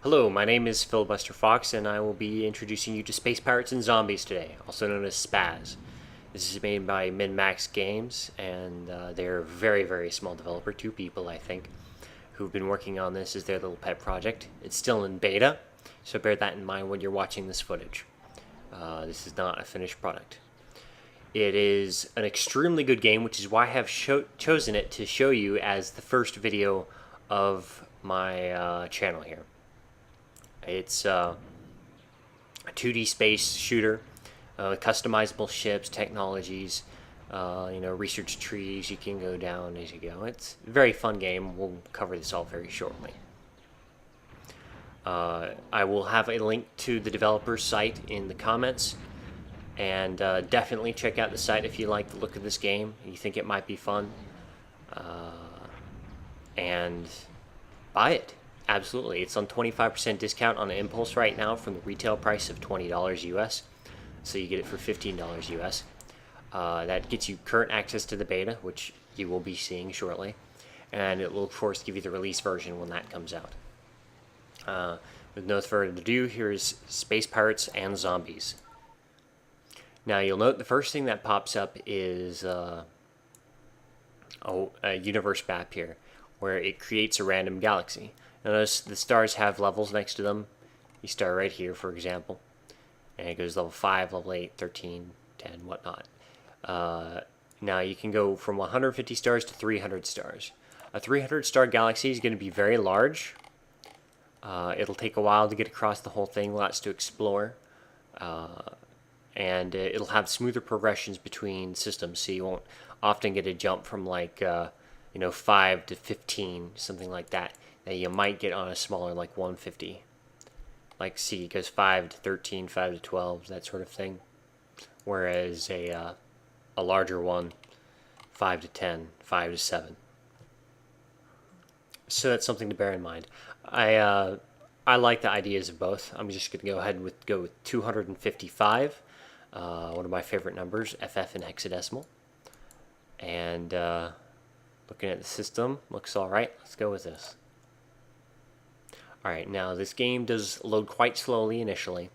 Hello, my name is Filibuster Fox, and I will be introducing you to Space Pirates and Zombies today, also known as SPAZ. This is made by Min-Max Games, and they're a very, very small developer, 2 people, I think, who've been working on this as their little pet project. It's still in beta, so bear that in mind when you're watching this footage. This is not a finished product. It is an extremely good game, which is why I have chosen it to show you as the first video of my channel here. It's a 2D space shooter, customizable ships, technologies, research trees you can go down as you go. It's a very fun game. We'll cover this all very shortly. I will have a link to the developer's site in the comments, and definitely check out the site if you like the look of this game. You think it might be fun, and buy it. Absolutely. It's on 25% discount on Impulse right now from the retail price of $20 US. So you get it for $15 US. That gets you current access to the beta, which you will be seeing shortly. And it will, of course, give you the release version when that comes out. With no further ado, here's Space Pirates and Zombies. Now, you'll note the first thing that pops up is a universe map here, where it creates a random galaxy. Notice the stars have levels next to them. You start right here, for example, and it goes level 5, level 8, 13, 10, whatnot. Now you can go from 150 stars to 300 stars. A 300-star galaxy is going to be very large. It'll take a while to get across the whole thing, lots to explore. And it'll have smoother progressions between systems, so you won't often get a jump from like 5 to 15, something like that you might get on a smaller like 150. Like, see, it goes 5 to 13, 5 to 12, that sort of thing. Whereas a larger one, 5 to 10, 5 to 7. So that's something to bear in mind. I like the ideas of both. I'm just going to go ahead and go with 255. One of my favorite numbers, FF in hexadecimal. And looking at the system, looks alright. Let's go with this. Alright, now this game does load quite slowly initially,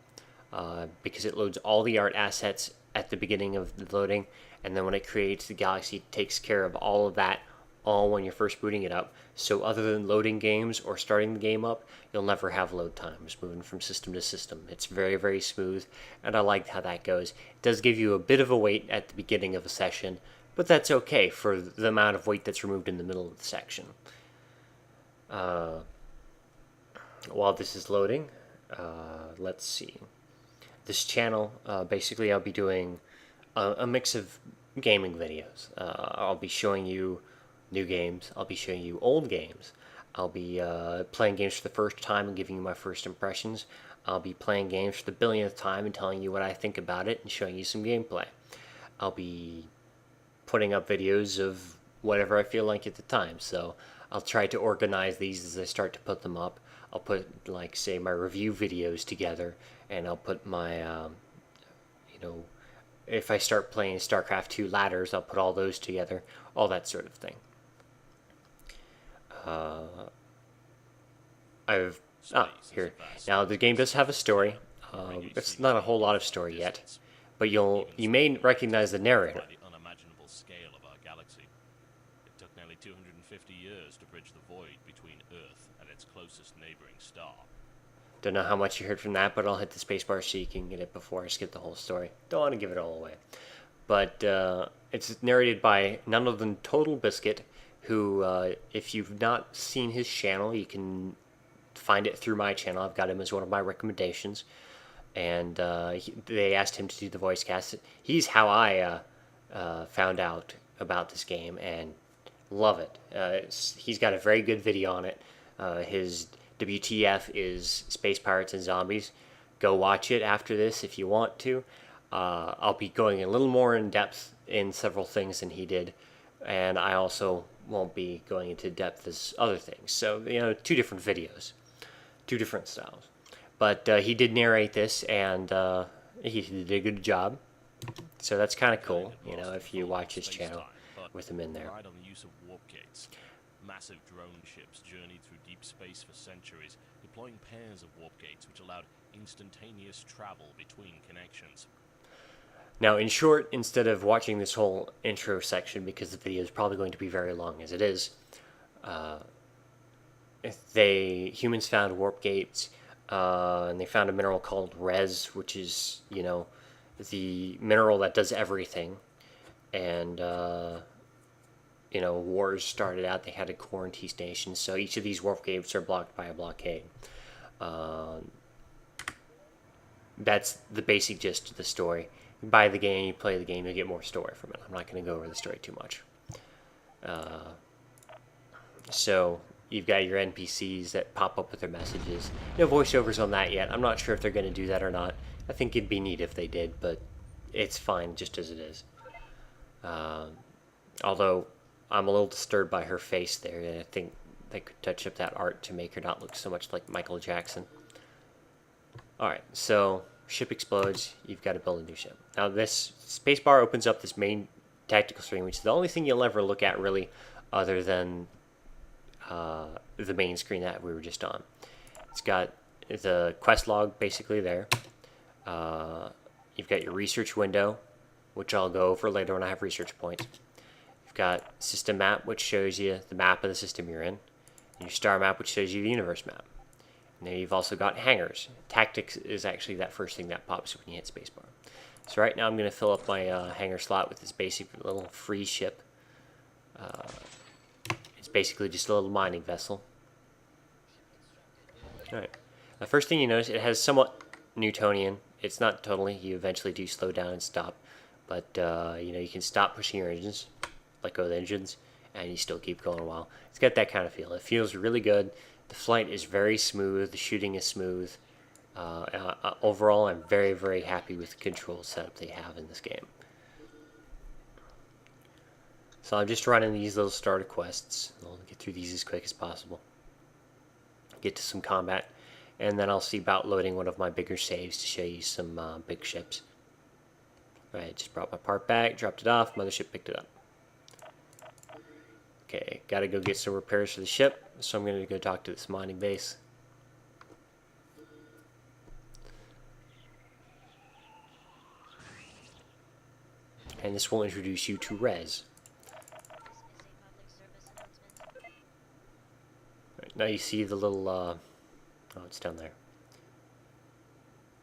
because it loads all the art assets at the beginning of the loading, and then when it creates the galaxy, it takes care of all of that all when you're first booting it up. So other than loading games or starting the game up, you'll never have load times moving from system to system. It's very, very smooth, and I like how that goes. It does give you a bit of a wait at the beginning of a session, but that's okay for the amount of weight that's removed in the middle of the section. While this is loading, let's see. This channel, basically I'll be doing a mix of gaming videos. I'll be showing you new games. I'll be showing you old games. I'll be playing games for the first time and giving you my first impressions. I'll be playing games for the billionth time and telling you what I think about it and showing you some gameplay. I'll be putting up videos of whatever I feel like at the time. So I'll try to organize these as I start to put them up. I'll put, like, say, my review videos together, and I'll put my, if I start playing StarCraft 2 ladders, I'll put all those together, all that sort of thing. Here. Now, the game does have a story. It's not a whole lot of story yet, but you may recognize the narrator. The unimaginable scale of our galaxy. It took nearly 250 years to bridge the void between Earth and its closest neighboring star. Don't know how much you heard from that, but I'll hit the spacebar so you can get it before I skip the whole story. Don't want to give it all away. But it's narrated by none other than TotalBiscuit, who, if you've not seen his channel, you can find it through my channel. I've got him as one of my recommendations. And they asked him to do the voice cast. He's how I found out about this game and love it. He's got a very good video on it. His WTF is Space Pirates and Zombies. Go watch it after this if you want to. I'll be going a little more in depth in several things than he did, and I also won't be going into depth as other things. So, 2 different videos, 2 different styles. But he did narrate this, and he did a good job. So that's kind of cool, if you watch his channel with him in there. Massive drone ships journeyed through deep space for centuries, deploying pairs of warp gates which allowed instantaneous travel between connections. Now, in short, instead of watching this whole intro section, because the video is probably going to be very long as it is, humans found warp gates, and they found a mineral called res, which is, the mineral that does everything. And, wars started out. They had to quarantine stations, so each of these warp gates are blocked by a blockade. That's the basic gist of the story. You buy the game, you play the game, you get more story from it. I'm not going to go over the story too much. So you've got your NPCs that pop up with their messages. No voiceovers on that yet. I'm not sure if they're going to do that or not. I think it'd be neat if they did, but it's fine just as it is. Although I'm a little disturbed by her face there, and I think they could touch up that art to make her not look so much like Michael Jackson. Alright, so ship explodes. You've got to build a new ship. Now this spacebar opens up this main tactical screen, which is the only thing you'll ever look at really, other than the main screen that we were just on. It's got the quest log basically there. You've got your research window, which I'll go over later when I have research points. You've got system map, which shows you the map of the system you're in. And your star map, which shows you the universe map. And then you've also got hangars. Tactics is actually that first thing that pops when you hit spacebar. So right now I'm going to fill up my hangar slot with this basic little free ship. It's basically just a little mining vessel. Alright. The first thing you notice, it has somewhat Newtonian. It's not totally. You eventually do slow down and stop. But, you can stop pushing your engines, let go of the engines, and you still keep going a while. It's got that kind of feel. It feels really good. The flight is very smooth. The shooting is smooth. Overall, I'm very, very happy with the control setup they have in this game. So I'm just running these little starter quests. I'll get through these as quick as possible. Get to some combat. And then I'll see about loading one of my bigger saves to show you some big ships. Alright, just brought my part back, dropped it off, mothership picked it up. Okay, gotta go get some repairs for the ship, so I'm gonna go talk to this mining base. And this will introduce you to Res. Right, now you see the little, oh, it's down there.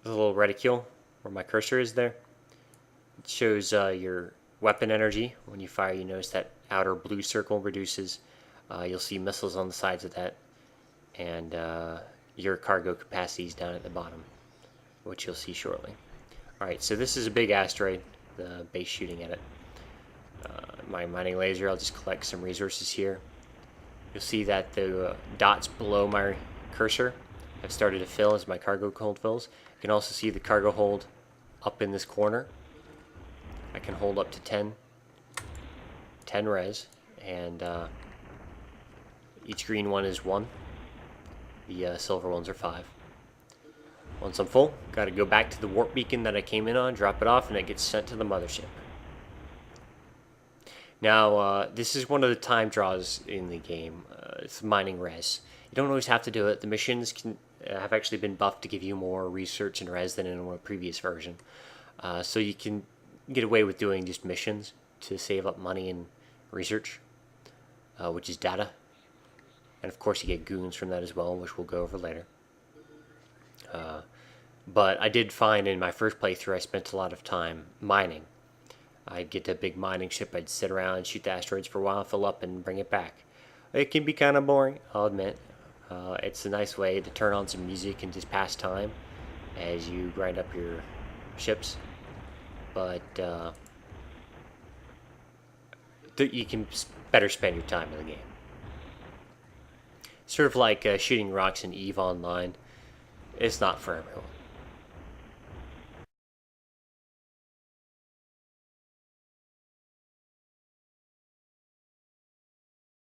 The little reticule where my cursor is there. It shows your weapon energy. When you fire, you notice that outer blue circle reduces. You'll see missiles on the sides of that. And your cargo capacity is down at the bottom, which you'll see shortly. Alright, so this is a big asteroid, the base shooting at it. My mining laser, I'll just collect some resources here. You'll see that the dots below my cursor have started to fill as my cargo hold fills. You can also see the cargo hold up in this corner. I can hold up to 10 res, and each green one is 1. The silver ones are 5. Once I'm full, got to go back to the warp beacon that I came in on, drop it off, and it gets sent to the mothership. Now, this is one of the time draws in the game. It's mining res. You don't always have to do it. The missions have actually been buffed to give you more research and res than in a previous version. So you can get away with doing just missions to save up money and research, which is data. And of course you get goons from that as well, which we'll go over later. But I did find in my first playthrough I spent a lot of time mining. I'd get a big mining ship, I'd sit around and shoot the asteroids for a while, fill up and bring it back. It can be kind of boring, I'll admit. It's a nice way to turn on some music and just pass time as you grind up your ships. But you can better spend your time in the game. Sort of like shooting rocks in EVE Online. It's not for everyone.